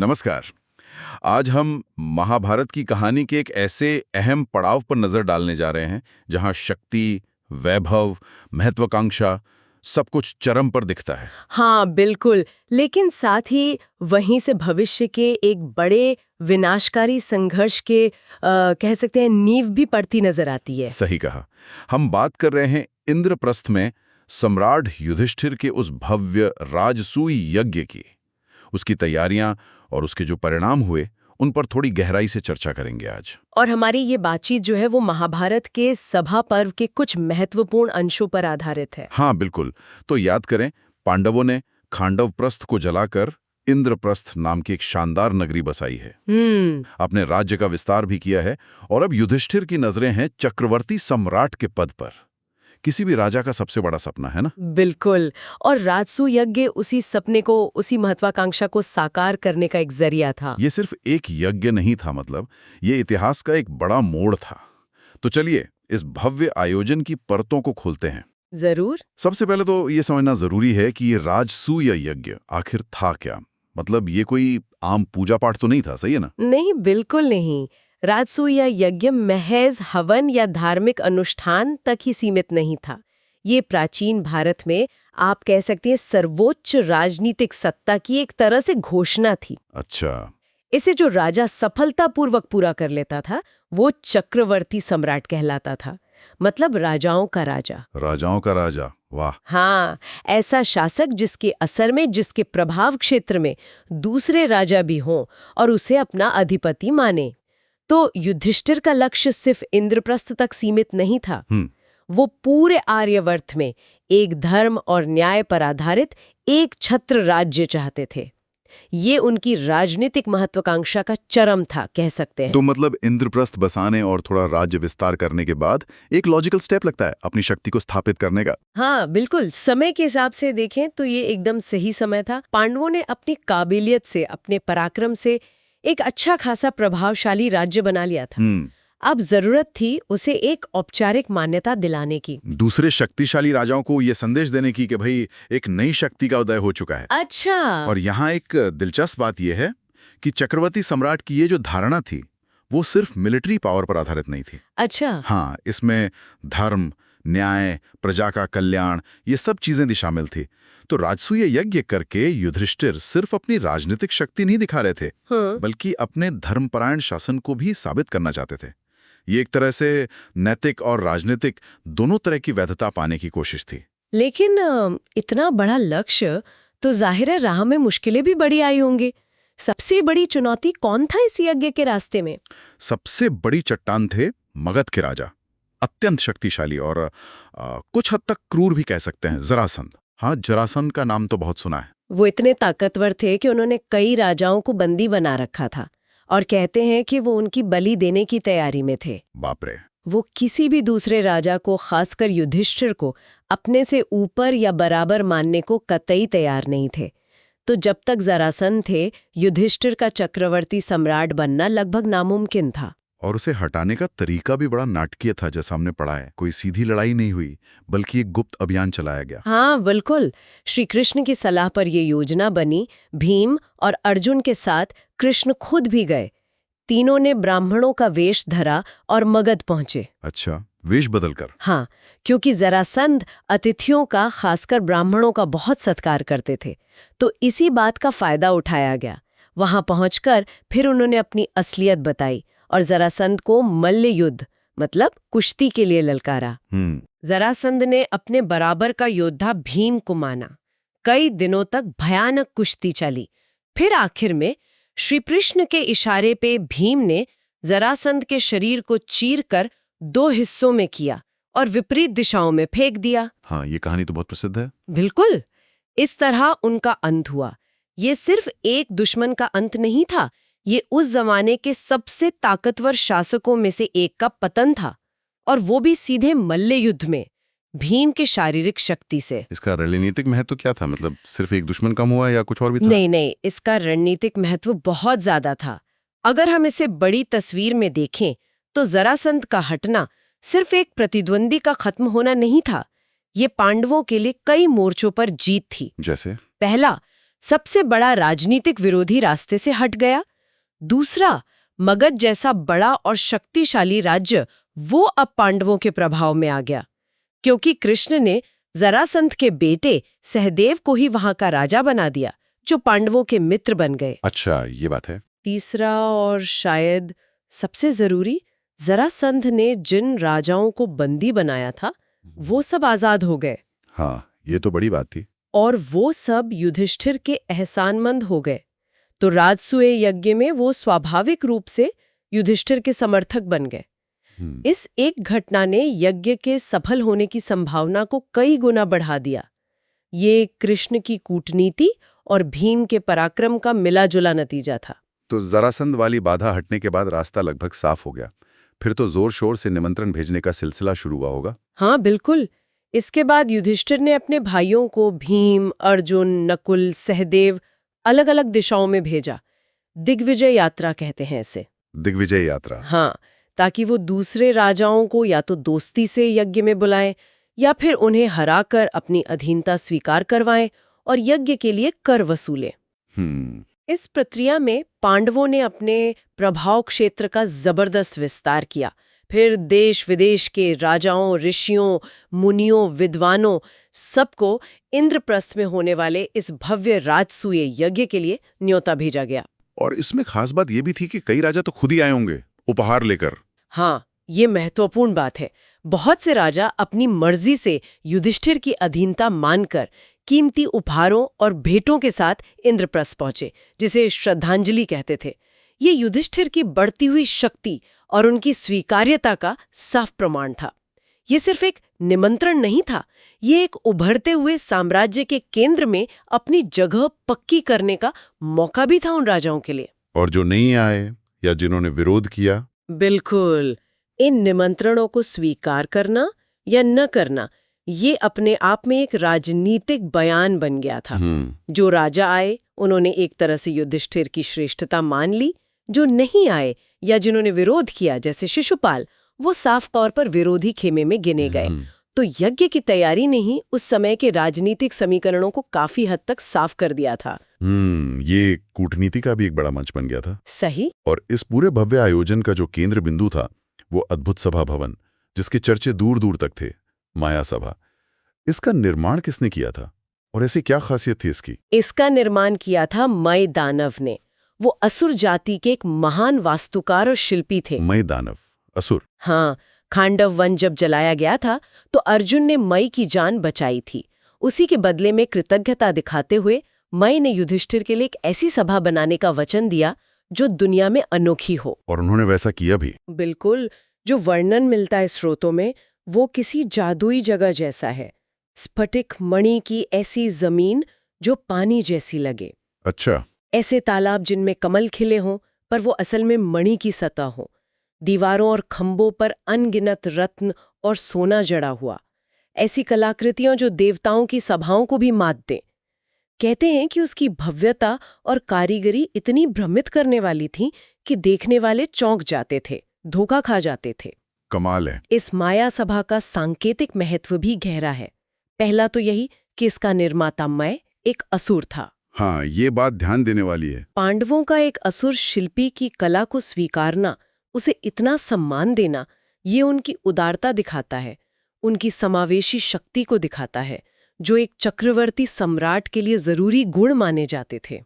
नमस्कार। आज हम महाभारत की कहानी के एक ऐसे अहम पड़ाव पर नजर डालने जा रहे हैं जहां शक्ति, वैभव, महत्वाकांक्षा सब कुछ चरम पर दिखता है। हाँ बिल्कुल, लेकिन साथ ही वहीं से भविष्य के एक बड़े विनाशकारी संघर्ष के कह सकते हैं नींव भी पड़ती नजर आती है। सही कहा। हम बात कर रहे हैं इंद्रप्रस्थ में सम्राट युधिष्ठिर के उस भव्य राजसूय यज्ञ की। उसकी तैयारियां और उसके जो परिणाम हुए उन पर थोड़ी गहराई से चर्चा करेंगे आज। और हमारी ये बातचीत जो है वो महाभारत के सभा पर्व के कुछ महत्वपूर्ण अंशों पर आधारित है। हाँ बिल्कुल। तो याद करें, पांडवों ने खांडवप्रस्थ को जलाकर इंद्रप्रस्थ नाम की एक शानदार नगरी बसाई है। अपने राज्य का विस्तार भी किया है और अब युधिष्ठिर की नजरें हैं चक्रवर्ती सम्राट के पद पर। किसी भी राजा का सबसे बड़ा सपना है ना। बिल्कुल। और राजसूय यज्ञ उसी सपने को, उसी महत्वाकांक्षा को साकार करने का एक जरिया था। ये सिर्फ एक यज्ञ नहीं था, मतलब ये इतिहास का एक बड़ा मोड़ था। तो चलिए इस भव्य आयोजन की परतों को खोलते हैं। जरूर। सबसे पहले तो ये समझना जरूरी है कि ये राजसूय यज्ञ आखिर था क्या। मतलब ये कोई आम पूजा पाठ तो नहीं था, सही है ना? नहीं, बिल्कुल नहीं। राजसूय यज्ञ महज हवन या धार्मिक अनुष्ठान तक ही सीमित नहीं था। ये प्राचीन भारत में आप कह सकते हैं सर्वोच्च राजनीतिक सत्ता की एक तरह से घोषणा थी। अच्छा। इसे जो राजा सफलतापूर्वक पूरा कर लेता था वो चक्रवर्ती सम्राट कहलाता था। मतलब राजाओं का राजा। राजाओं का राजा, वाह। हाँ, ऐसा शासक जिसके असर में, जिसके प्रभाव क्षेत्र में दूसरे राजा भी हों और उसे अपना अधिपति माने। तो युधिष्ठिर का लक्ष्य सिर्फ इंद्रप्रस्थ तक सीमित नहीं था। वो पूरे आर्यवर्त में एक धर्म और न्याय पर आधारित एक छत्र राज्य चाहते थे। ये उनकी राजनीतिक महत्वाकांक्षा का चरम था, कह सकते हैं। तो मतलब इंद्रप्रस्थ बसाने और थोड़ा राज्य विस्तार करने के बाद एक लॉजिकल स्टेप लगता है अपनी शक्ति को स्थापित करने का। हाँ बिल्कुल, समय के हिसाब से देखें तो ये एकदम सही समय था। पांडवों ने अपनी काबिलियत से, अपने पराक्रम से एक अच्छा खासा प्रभावशाली राज्य बना लिया था। अब जरूरत थी उसे एक औपचारिक मान्यता दिलाने की, दूसरे शक्तिशाली राजाओं को ये संदेश देने की कि भाई एक नई शक्ति का उदय हो चुका है। अच्छा। और यहाँ एक दिलचस्प बात यह है कि चक्रवर्ती सम्राट की ये जो धारणा थी वो सिर्फ मिलिट्री पावर पर आधारित नहीं थी। अच्छा। हाँ, इसमें धर्म, न्याय, प्रजा का कल्याण, ये सब चीजें भी शामिल थी। तो राजसूय यज्ञ करके युधिष्ठिर सिर्फ अपनी राजनीतिक शक्ति नहीं दिखा रहे थे, बल्कि अपने धर्मपरायण शासन को भी साबित करना चाहते थे। ये एक तरह से नैतिक और राजनीतिक दोनों तरह की वैधता पाने की कोशिश थी। लेकिन इतना बड़ा लक्ष्य तो जाहिर है राह में मुश्किलें भी बड़ी आई होंगी। सबसे बड़ी चुनौती कौन था इस यज्ञ के रास्ते में? सबसे बड़ी चट्टान थे मगध के राजा, अत्यंत शक्तिशाली और कुछ हद तक क्रूर भी कह सकते हैं, जरासंध। हाँ, जरासंध का नाम तो बहुत सुना है। वो इतने ताकतवर थे कि उन्होंने कई राजाओं को बंदी बना रखा था और कहते हैं कि वो उनकी बलि देने की तैयारी में थे। बाप रे। वो किसी भी दूसरे राजा को, खासकर युधिष्ठिर को, अपने से ऊपर या बराबर मानने को कतई तैयार नहीं थे। तो जब तक जरासंध थे, युधिष्ठिर का चक्रवर्ती सम्राट बनना लगभग नामुमकिन था। और उसे हटाने का तरीका भी बड़ा नाटकीय था, जैसा हमने पढ़ा है। कोई सीधी लड़ाई नहीं हुई, बल्कि एक गुप्त अभियान चलाया गया। हाँ बिल्कुल। श्री कृष्ण की सलाह पर यह योजना बनी। भीम और अर्जुन के साथ कृष्ण खुद भी गए। तीनों ने ब्राह्मणों का वेश धरा और मगध पहुंचे। अच्छा, वेश बदलकर? हाँ, क्योंकि जरासंध अतिथियों का, खासकर ब्राह्मणों का बहुत सत्कार करते थे। तो इसी बात का फायदा उठाया गया। वहां पहुंचकर फिर उन्होंने अपनी असलियत बताई और जरासंध को मल्ल युद्ध, मतलब कुश्ती के लिए ललकारा। जरासंध ने अपने बराबर का योद्धा भीम को माना। कई दिनों तक भयानक कुश्ती चली। फिर आखिर में श्री कृष्ण के इशारे पे भीम ने जरासंध के शरीर को चीरकर 2 हिस्सों में किया और विपरीत दिशाओं में फेंक दिया। हाँ, ये कहानी तो बहुत प्रसिद्ध है। बिल्कुल। इस तरह उनका अंत हुआ। ये सिर्फ एक दुश्मन का अंत नहीं था, ये उस जमाने के सबसे ताकतवर शासकों में से एक का पतन था, और वो भी सीधे मल्ल युद्ध में, भीम के शारीरिक शक्ति से। इसका रणनीतिक महत्व क्या था? मतलब सिर्फ एक दुश्मन कम हुआ या कुछ और भी था? नहीं, इसका रणनीतिक महत्व बहुत ज्यादा था। अगर हम इसे बड़ी तस्वीर में देखें तो जरासंध का हटना सिर्फ एक प्रतिद्वंदी का खत्म होना नहीं था, ये पांडवों के लिए कई मोर्चों पर जीत थी। जैसे? पहला, सबसे बड़ा राजनीतिक विरोधी रास्ते से हट गया। दूसरा, मगध जैसा बड़ा और शक्तिशाली राज्य वो अब पांडवों के प्रभाव में आ गया, क्योंकि कृष्ण ने जरासंध के बेटे सहदेव को ही वहां का राजा बना दिया, जो पांडवों के मित्र बन गए। अच्छा, ये बात है। तीसरा और शायद सबसे जरूरी, जरासंध ने जिन राजाओं को बंदी बनाया था वो सब आजाद हो गए। हाँ, ये तो बड़ी बात थी। और वो सब युधिष्ठिर के एहसानमंद हो गए। तो राजसूय यज्ञ में वो स्वाभाविक रूप से युधिष्ठिर के समर्थक बन गए। इस एक घटना ने यज्ञ के सफल होने की संभावना को कई गुना बढ़ा दिया। ये कृष्ण की कूटनीति और भीम के पराक्रम का मिला-जुला नतीजा था। तो जरासंध वाली बाधा हटने के बाद रास्ता लगभग साफ हो गया। फिर तो जोर शोर से निमंत्रण भेजने का सिलसिला शुरू हुआ होगा। हाँ, बिल्कुल। इसके बाद युधिष्ठिर ने अपने भाइयों को भीम, अर्जुन, नकुल, सहदेव अलग अलग दिशाओं में भेजा। दिग्विजय यात्रा कहते हैं इसे। दिग्विजय यात्रा। हाँ, ताकि वो दूसरे राजाओं को या तो दोस्ती से यज्ञ में बुलाएं या फिर उन्हें हराकर अपनी अधीनता स्वीकार करवाएं और यज्ञ के लिए कर वसूलें। इस प्रक्रिया में पांडवों ने अपने प्रभाव क्षेत्र का जबरदस्त विस्तार किया। फिर देश विदेश के राजाओं, ऋषियों, मुनियों, विद्वानों सबको इंद्रप्रस्थ में होने वाले इस भव्य राजसूय यज्ञ के लिए न्योता भेजा गया। और इसमें खास बात यह भी थी कि कई राजा तो खुद ही आए होंगे उपहार लेकर। हाँ, ये महत्वपूर्ण बात है। बहुत से राजा अपनी मर्जी से युधिष्ठिर की अधीनता मानकर कीमती उपहारों और भेंटों के साथ इंद्रप्रस्थ पहुंचे, जिसे श्रद्धांजलि कहते थे। ये युधिष्ठिर की बढ़ती हुई शक्ति और उनकी स्वीकार्यता का साफ प्रमाण था। ये सिर्फ एक निमंत्रण नहीं था, ये एक उभरते हुए साम्राज्य के केंद्र में अपनी जगह पक्की करने का मौका भी था उन राजाओं के लिए। और जो नहीं आए या जिन्होंने विरोध किया, बिल्कुल, इन निमंत्रणों को स्वीकार करना या न करना, ये अपने आप में एक राजनीतिक बयान बन गया था। जो राजा आए उन्होंने एक तरह से युधिष्ठिर की श्रेष्ठता मान ली। जो नहीं आए या जिन्होंने विरोध किया, जैसे शिशुपाल, वो साफ तौर पर विरोधी खेमे में गिने गए। तो यज्ञ की तैयारी ने ही उस समय के राजनीतिक समीकरणों को काफी हद तक साफ कर दिया था। ये कूटनीति का भी एक बड़ा मंच बन गया था। सही। और इस पूरे भव्य आयोजन का जो केंद्र बिंदु था वो अद्भुत सभा भवन, जिसके चर्चे दूर दूर तक थे, माया सभा। इसका निर्माण किसने किया था और ऐसी क्या खासियत थी इसकी? इसका निर्माण किया था मय दानव ने। वो असुर जाति के एक महान वास्तुकार और शिल्पी थे। मय दानव, असुर? हाँ, खांडव वन जब जलाया गया था तो अर्जुन ने मय की जान बचाई थी। उसी के बदले में कृतज्ञता दिखाते हुए मय ने युधिष्ठिर के लिए एक ऐसी सभा बनाने का वचन दिया जो दुनिया में अनोखी हो। और उन्होंने वैसा किया भी। बिल्कुल। जो वर्णन मिलता है स्रोतों में, वो किसी जादुई जगह जैसा है। स्फटिक मणि की ऐसी जमीन जो पानी जैसी लगे। अच्छा। ऐसे तालाब जिनमें कमल खिले हों पर वो असल में मणि की सतह हो। दीवारों और खंभों पर अनगिनत रत्न और सोना जड़ा हुआ। ऐसी कलाकृतियां जो देवताओं की सभाओं को भी मात दें। कहते हैं कि उसकी भव्यता और कारीगरी इतनी भ्रमित करने वाली थी कि देखने वाले चौंक जाते थे, धोखा खा जाते थे। कमाल है। इस माया सभा का सांकेतिक महत्व भी गहरा है। पहला तो यही कि इसका निर्माता मय एक असुर था। हाँ, ये बात ध्यान देने वाली है। पांडवों का एक असुर शिल्पी की कला को स्वीकारना, उसे इतना सम्मान देना, ये उनकी उदारता दिखाता है, उनकी समावेशी शक्ति को दिखाता है, जो एक चक्रवर्ती सम्राट के लिए जरूरी गुण माने जाते थे।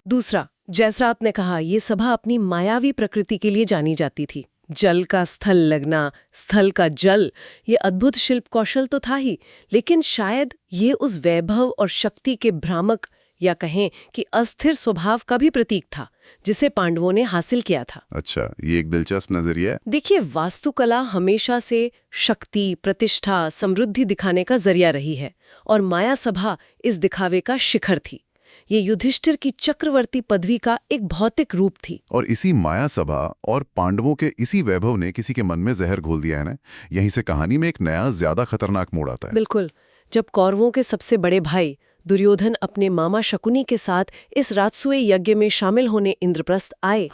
दूसरा, जैसा आपने कहा, ये सभा अपनी मायावी प्रकृति के लिए जानी जाती थी। जल का स्थल लगना, स्थल का जल, ये अद्भुत शिल्प कौशल तो था ही, लेकिन शायद ये उस वैभव और शक्ति के भ्रामक या कहें कि अस्थिर स्वभाव का भी प्रतीक था जिसे पांडवों ने हासिल किया था। अच्छा, ये एक दिलचस्प नजरिया है। देखिए, वास्तुकला हमेशा से शक्ति, प्रतिष्ठा, समृद्धि दिखाने का जरिया रही है और माया सभा इस दिखावे का शिखर थी। ये युधिष्ठिर की चक्रवर्ती पदवी का एक भौतिक रूप थी। और इसी माया सभा और पांडवों के इसी वैभव ने किसी के मन में जहर घोल दिया है ना। यहीं से कहानी में एक नया ज्यादा खतरनाक मोड़ आता है। बिल्कुल। जब कौरवों के सबसे बड़े भाई दुर्योधन अपने मामा शकुनी के साथ इस राजसूय यज्ञ में शामिल होने इंद्रप्रस्थ आए,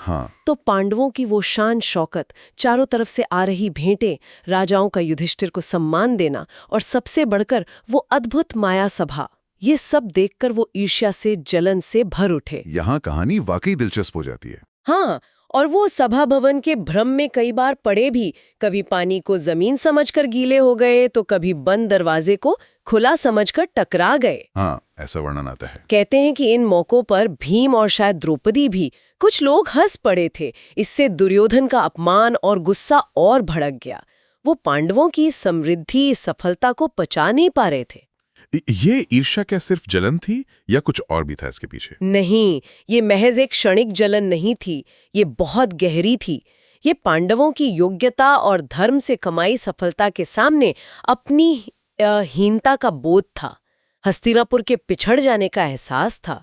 तो पांडवों की वो शान शौकत, चारों तरफ से आ रही भेंटें, राजाओं का युधिष्ठिर को सम्मान देना और सबसे बढ़कर वो अद्भुत माया सभा, ये सब देखकर वो ईर्ष्या से, जलन से भर उठे। यहाँ कहानी वाकई दिलचस्प हो जाती है। हाँ, और वो सभा भवन के भ्रम में कई बार पड़े भी। कभी पानी को जमीन समझकर गीले हो गए तो कभी बंद दरवाजे को खुला समझकर टकरा गए। हाँ, ऐसा वर्णन आता है। कहते हैं कि इन मौकों पर भीम और शायद द्रौपदी भी, कुछ लोग हंस पड़े थे। इससे दुर्योधन का अपमान और गुस्सा और भड़क गया। वो पांडवों की समृद्धि, सफलता को पचा नहीं पा रहे थे। ये ईर्ष्या क्या सिर्फ जलन थी या कुछ और भी था इसके पीछे? नहीं, ये महज एक क्षणिक जलन नहीं थी, ये बहुत गहरी थी। ये पांडवों की योग्यता और धर्म से कमाई सफलता के सामने अपनी हीनता का बोध था। हस्तिनापुर के पिछड़ जाने का एहसास था।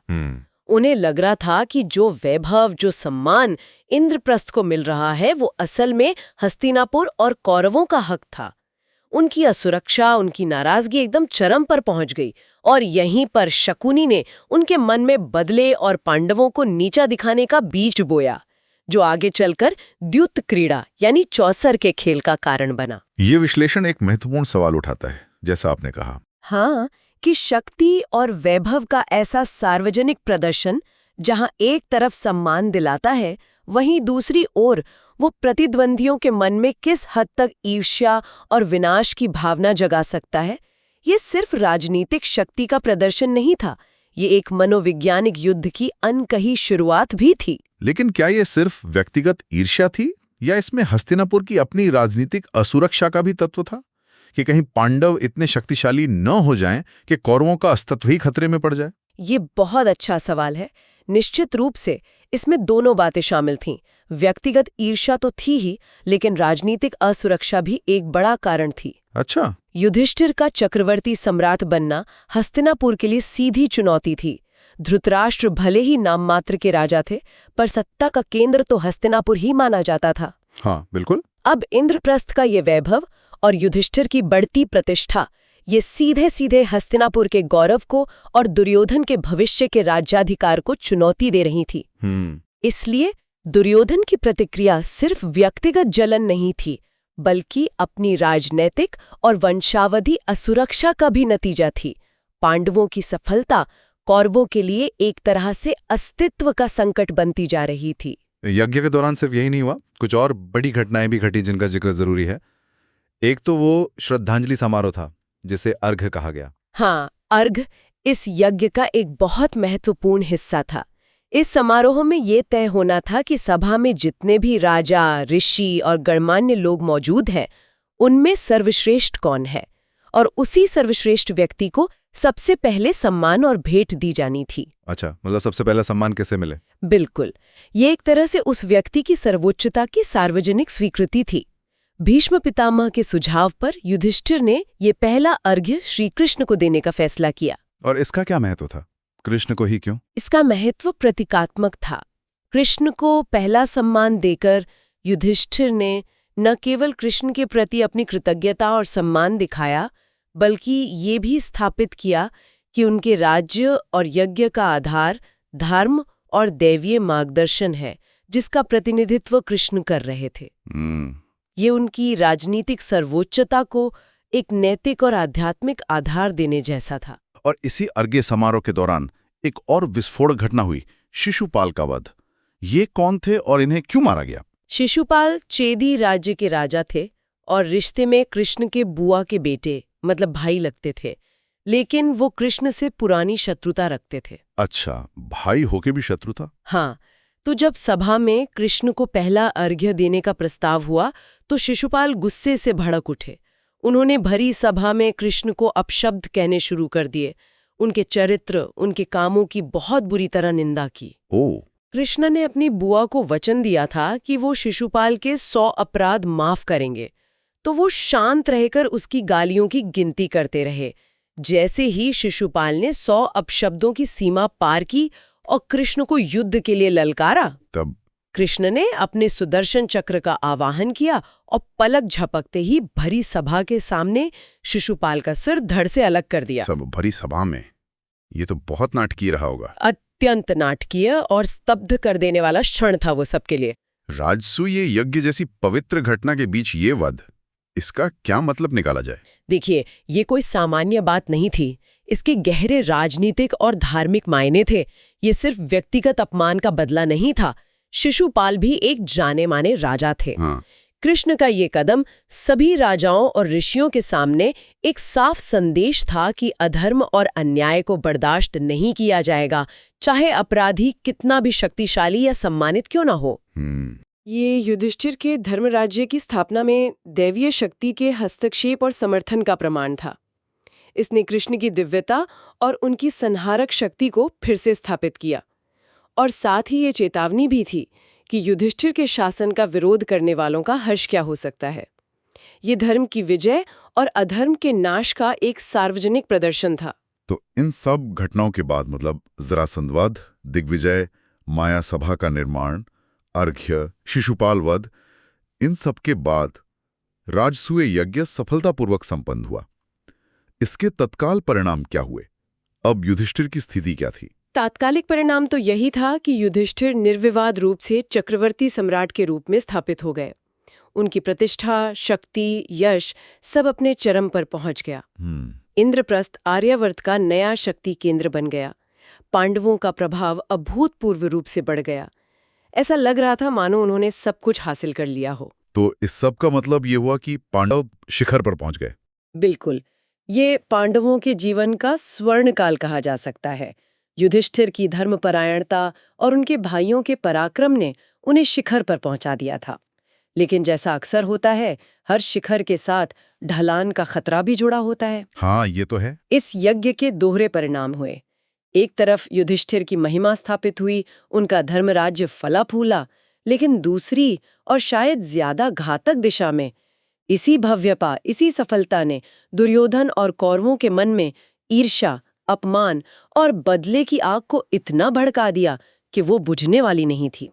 उन्हें लग रहा था कि जो वैभव, जो सम्मान इंद्रप्रस्थ को मिल रहा है, वो असल में हस्तिनापुर और कौरवों का हक था। उनकी असुरक्षा, उनकी नाराजगी एकदम चरम पर पहुंच गई और यहीं पर शकुनी ने उनके मन में बदले और पांडवों को नीचा दिखाने का बीज बोया, जो आगे चलकर द्युत क्रीड़ा यानी चौसर के खेल का कारण बना। ये विश्लेषण एक महत्वपूर्ण सवाल उठाता है, जैसा आपने कहा। हाँ, कि शक्ति और वैभव का ऐसा सार्वजनिक प्रदर्शन जहां एक तरफ सम्मान दिलाता है, वहीं दूसरी ओर वो प्रतिद्वंदियों के मन में किस हद तक ईर्ष्या और विनाश की भावना जगा सकता है। ये सिर्फ राजनीतिक शक्ति का प्रदर्शन नहीं था, ये एक मनोवैज्ञानिक युद्ध की अनकही शुरुआत भी थी। लेकिन क्या ये सिर्फ व्यक्तिगत ईर्ष्या थी या इसमें हस्तिनापुर की अपनी राजनीतिक असुरक्षा का भी तत्व था, कि कहीं पांडव इतने शक्तिशाली न हो जाएं कि कौरवों का अस्तित्व ही खतरे में पड़ जाए? ये बहुत अच्छा सवाल है। निश्चित रूप से इसमें दोनों बातें शामिल थीं। व्यक्तिगत ईर्ष्या तो थी ही, लेकिन राजनीतिक असुरक्षा भी एक बड़ा कारण थी। अच्छा। युधिष्ठिर का चक्रवर्ती सम्राट बनना हस्तिनापुर के लिए सीधी चुनौती थी। धृतराष्ट्र भले ही नाम मात्र के राजा थे, पर सत्ता का केंद्र तो हस्तिनापुर ही माना जाता था। हाँ, बिल्कुल। अब इंद्रप्रस्थ का ये वैभव और युधिष्ठिर की बढ़ती प्रतिष्ठा, ये सीधे सीधे हस्तिनापुर के गौरव को और दुर्योधन के भविष्य के राज्याधिकार को चुनौती दे रही थी। इसलिए दुर्योधन की प्रतिक्रिया सिर्फ व्यक्तिगत जलन नहीं थी, बल्कि अपनी राजनैतिक और वंशावधि असुरक्षा का भी नतीजा थी। पांडवों की सफलता कौरवों के लिए एक तरह से अस्तित्व का संकट बनती जा रही थी। यज्ञ के दौरान सिर्फ यही नहीं हुआ, कुछ और बड़ी घटनाएं भी घटी जिनका जिक्र जरूरी है। एक तो वो श्रद्धांजलि समारोह था, जिसे अर्घ्य कहा गया। हाँ, अर्घ्य इस यज्ञ का एक बहुत महत्वपूर्ण हिस्सा था। इस समारोह में ये तय होना था कि सभा में जितने भी राजा, ऋषि और गणमान्य लोग मौजूद हैं, उनमें सर्वश्रेष्ठ कौन है, और उसी सर्वश्रेष्ठ व्यक्ति को सबसे पहले सम्मान और भेंट दी जानी थी। अच्छा, मतलब सबसे पहला सम्मान कैसे मिले? बिल्कुल, ये एक तरह से उस व्यक्ति की सर्वोच्चता की सार्वजनिक स्वीकृति थी। भीष्म पितामह के सुझाव पर युधिष्ठिर ने ये पहला अर्घ्य श्री कृष्ण को देने का फैसला किया। और इसका क्या महत्व था? कृष्ण को ही क्यों? इसका महत्व प्रतीकात्मक था। कृष्ण को पहला सम्मान देकर युधिष्ठिर ने न केवल कृष्ण के प्रति अपनी कृतज्ञता और सम्मान दिखाया, बल्कि ये भी स्थापित किया कि उनके राज्य और यज्ञ का आधार धर्म और दैवीय मार्गदर्शन है, जिसका प्रतिनिधित्व कृष्ण कर रहे थे। ये उनकी राजनीतिक सर्वोच्चता को एक नैतिक और आध्यात्मिक आधार देने जैसा था। और इसी अर्घ्य समारोह के दौरान एक और विस्फोटक घटना हुई, शिशुपाल का वध। ये कौन थे और इन्हें क्यों मारा गया? शिशुपाल चेदी राज्य के राजा थे और रिश्ते में कृष्ण के बुआ के बेटे, मतलब भाई लगते थे, लेकिन वो कृष्ण से पुरानी शत्रुता रखते थे। अच्छा, भाई होके भी शत्रु था? हाँ, तो जब सभा में कृष्ण को पहला अर्घ्य देने का प्रस्ताव हुआ तो शिशुपाल गुस्से से भड़क उठे। उन्होंने भरी सभा में कृष्ण को अपशब्द कहने शुरू कर दिए, उनके चरित्र, उनके कामों की बहुत बुरी तरह निंदा की। कृष्ण ने अपनी बुआ को वचन दिया था कि वो शिशुपाल के 100 अपराध माफ करेंगे, तो वो शांत रहकर उसकी गालियों की गिनती करते रहे। जैसे ही शिशुपाल ने 100 अपशब्दों की सीमा पार की और कृष्ण को युद्ध के लिए ललकारा, तब कृष्ण ने अपने सुदर्शन चक्र का आवाहन किया और पलक झपकते ही भरी सभा के सामने शिशुपाल का सिर धड़ से अलग कर दिया। सब भरी सभा में? ये तो बहुत नाटकीय रहा होगा। अत्यंत नाटकीय और स्तब्ध कर देने वाला क्षण था वो सबके लिए। राजसूय यज्ञ जैसी पवित्र घटना के बीच ये वध, इसका क्या मतलब निकाला जाए? देखिए, ये कोई सामान्य बात नहीं थी। इसके गहरे राजनीतिक और धार्मिक मायने थे। ये सिर्फ व्यक्तिगत अपमान का बदला नहीं था। शिशुपाल भी एक जाने माने राजा थे। कृष्ण का ये कदम सभी राजाओं और ऋषियों के सामने एक साफ संदेश था कि अधर्म और अन्याय को बर्दाश्त नहीं किया जाएगा, चाहे अपराधी कितना भी शक्तिशाली या सम्मानित क्यों ना हो। ये युधिष्ठिर के धर्म राज्य की स्थापना में दैवीय शक्ति के हस्तक्षेप और समर्थन का प्रमाण था। इसने कृष्ण की दिव्यता और उनकी संहारक शक्ति को फिर से स्थापित किया, और साथ ही ये चेतावनी भी थी कि युधिष्ठिर के शासन का विरोध करने वालों का हर्ष क्या हो सकता है। ये धर्म की विजय और अधर्म के नाश का एक सार्वजनिक प्रदर्शन था। तो इन सब घटनाओं के बाद मतलब जरासंध वध, दिग्विजय, माया सभा का निर्माण, अर्घ्य, शिशुपाल वध, इन सब के बाद राजसूय यज्ञ सफलतापूर्वक संपन्न हुआ। इसके तत्काल परिणाम क्या हुए? अब युधिष्ठिर की स्थिति क्या थी? तात्कालिक परिणाम तो यही था कि युधिष्ठिर निर्विवाद रूप से चक्रवर्ती सम्राट के रूप में स्थापित हो गए। उनकी प्रतिष्ठा, शक्ति, यश सब अपने चरम पर पहुंच गया। इंद्रप्रस्थ आर्यावर्त का नया शक्ति केंद्र बन गया। पांडवों का प्रभाव अभूतपूर्व रूप से बढ़ गया। ऐसा लग रहा था मानो उन्होंने सब कुछ हासिल कर लिया हो। तो इस सब का मतलब ये हुआ कि पांडव शिखर पर पहुंच गए। बिल्कुल, ये पांडवों के जीवन का स्वर्णकाल कहा जा सकता है। युधिष्ठिर की धर्मपरायणता और उनके भाइयों के पराक्रम ने उन्हें शिखर पर पहुंचा दिया था। लेकिन जैसा अक्सर होता है, हर शिखर के साथ ढलान का खतरा भी जुड़ा होता है। हाँ, ये तो है। इस यज्ञ के दोहरे परिणाम हुए। एक तरफ युधिष्ठिर की महिमा स्थापित हुई, उनका धर्मराज्य फला फूला, लेकिन दूसरी और शायद ज्यादा घातक दिशा में इसी भव्यता, इसी सफलता ने दुर्योधन और कौरवों के मन में ईर्ष्या, अपमान और बदले की आग को इतना भड़का दिया कि वो बुझने वाली नहीं थी।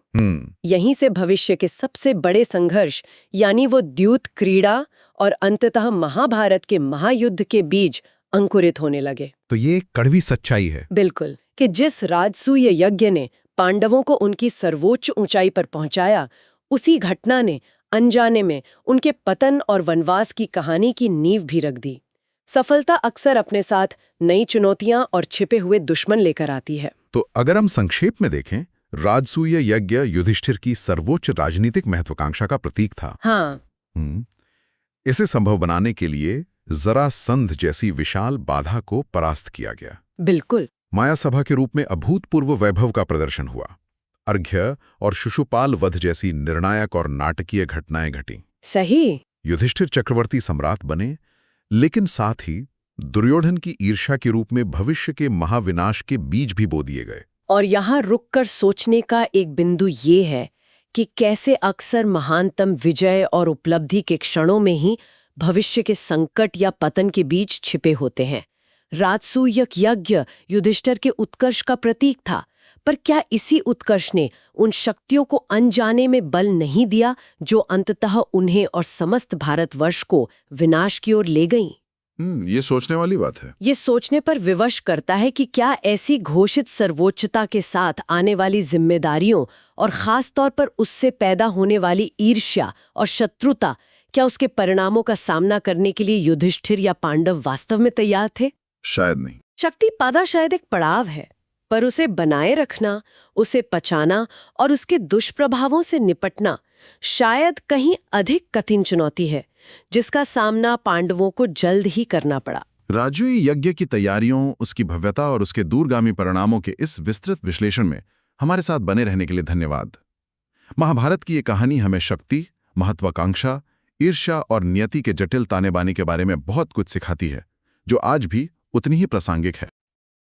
यहीं से भविष्य के सबसे बड़े संघर्ष यानी वो द्यूत क्रीड़ा और अंततः महाभारत के महायुद्ध के बीज अंकुरित होने लगे। तो ये एक कड़वी सच्चाई है। बिल्कुल, कि जिस राजसूय यज्ञ ने पांडवों को उनकी सर्वोच्च ऊंचाई पर पहुंचाया, उसी घटना ने अनजाने में उनके पतन और वनवास की कहानी की नींव भी रख दी। सफलता अक्सर अपने साथ नई चुनौतियां और छिपे हुए दुश्मन लेकर आती है। तो अगर हम संक्षेप में देखें, राजसूय यज्ञ युधिष्ठिर की सर्वोच्च राजनीतिक महत्वाकांक्षा का प्रतीक था। हाँ। इसे संभव बनाने के लिए जरासंध जैसी विशाल बाधा को परास्त किया गया। बिल्कुल। माया सभा के रूप में अभूतपूर्व वैभव का प्रदर्शन हुआ। अर्घ्य और शिशुपाल वध जैसी निर्णायक और नाटकीय घटनाएं घटी। सही। युधिष्ठिर चक्रवर्ती सम्राट बने, लेकिन साथ ही दुर्योधन की ईर्ष्या के रूप में भविष्य के महाविनाश के बीज भी बो दिए गए। और यहाँ रुककर सोचने का एक बिंदु ये है कि कैसे अक्सर महानतम विजय और उपलब्धि के क्षणों में ही भविष्य के संकट या पतन के बीज छिपे होते हैं। राजसूय यज्ञ युधिष्ठिर के उत्कर्ष का प्रतीक था, पर क्या इसी उत्कर्ष ने उन शक्तियों को अनजाने में बल नहीं दिया जो अंततः उन्हें और समस्त भारतवर्ष को विनाश की ओर ले गईं? ये सोचने वाली बात है। ये सोचने पर विवश करता है कि क्या ऐसी घोषित सर्वोच्चता के साथ आने वाली जिम्मेदारियों और खास तौर पर उससे पैदा होने वाली ईर्ष्या और शत्रुता, क्या उसके परिणामों का सामना करने के लिए युधिष्ठिर या पांडव वास्तव में तैयार थे? शायद नहीं। शक्ति पादा शायद एक पड़ाव है, पर उसे बनाए रखना, उसे पचाना और उसके दुष्प्रभावों से निपटना शायद कहीं अधिक कठिन चुनौती है, जिसका सामना पांडवों को जल्द ही करना पड़ा। राजसूय यज्ञ की तैयारियों, उसकी भव्यता और उसके दूरगामी परिणामों के इस विस्तृत विश्लेषण में हमारे साथ बने रहने के लिए धन्यवाद। महाभारत की ये कहानी हमें शक्ति, महत्वाकांक्षा, ईर्ष्या और नियति के जटिल ताने बाने के बारे में बहुत कुछ सिखाती है, जो आज भी उतनी ही प्रासंगिक है।